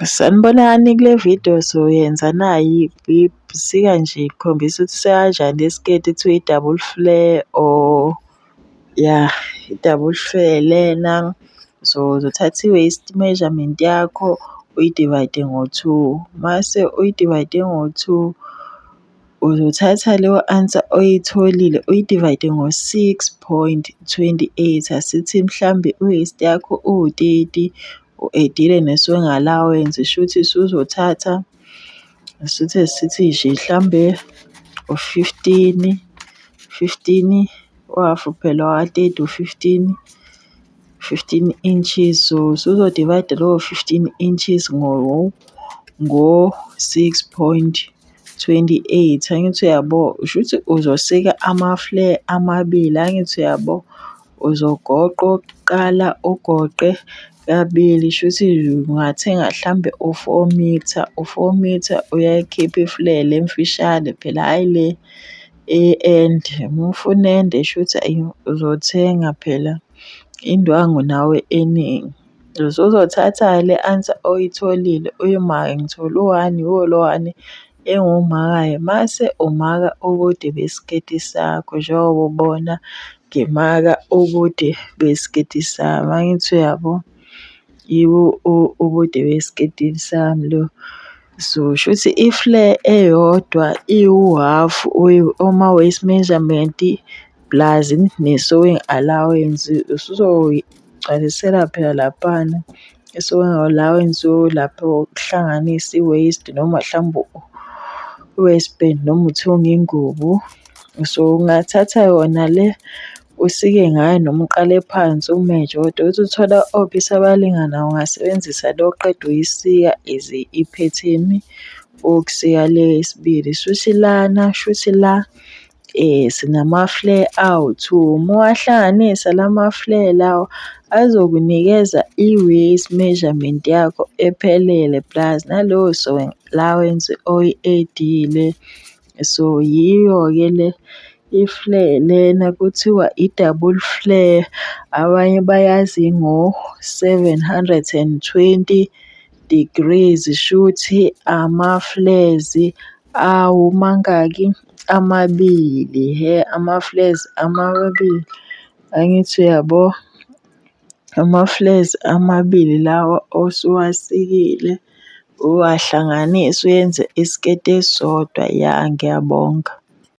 Sanibonani, kule video soyenza nayi sika nje ikhombisa ukuthi sekanjani lesiketi kuthiwa i-double flare or ya i-double flare lena. So uzothatha i-waist measurement yakho uyi-divide ngo-2, mase uyi-divide ngo-2 uzothatha leyo answer oyitholile uyi-divide ngo-6.28. Asithi mhlambe i-waist yakho uwu-30 u-edile ne-sewing allowance, shuthi usuzothatha asithi nje mhlambe u-15 uhhafu phela wa-30 15 inches. So usuzodivayida lowo 15 inches ngo-6.28. Angithi uyabo, shuthi uzosika ama-flare amabili, angithi uyabo. Uzogoqa okokuqala ugoqe kabili, shuthi ungathenga hlambe u-4 mitha, u-4 mitha uyayikhipha i-flare le emfishane phela hhayi le ende. Uma ufuna ende shuthi uzothenga phela indwangu nawe eningi. Usuzothatha-ke le answer oyitholile uyimake, ngithole u-1, yiwo lo 1 engiwumakayo, mase umaka ubude besiketi sakho njengoba ubona ngimaka ubude besiketi sami, angithi uyabo. Yibo ubude besiketi sami lo. So shuthi i-flare eyodwa iwuhhafu oma-waist measurement plus ne-sewing allowance. Usuzoyigcwalisela phela laphana i-sewing allowance lapho ukuhlanganisa i-waist noma mhlawumbe i-waistband noma uthunga ingubo. So ungathatha yona le usike ngayo noma uqale phansi umeje, kodwa ukuthi uthola opisa abalinganayo ungasebenzisa le oqeda uyisika as iphethini ukusika le yesibili. Shuthi la sinama-flare awu-2. Uma uwahlanganisa lama-flare lawa azokunikeza i-waist measurement yakho ephelele plus naleyo sewing allowance oyi-edile. So yiyo-ke le i-flare lena kuthiwa i-double flare, abanye bayazi ngo-720 degrees, shuthi ama-flares mangaki? Amabili, ama-flares amabili, angithi uyabo. Ama-flares amabili lawa osuwasikile uwahlanganise uyenze isiketi esisodwa. Ya, ngiyabonga.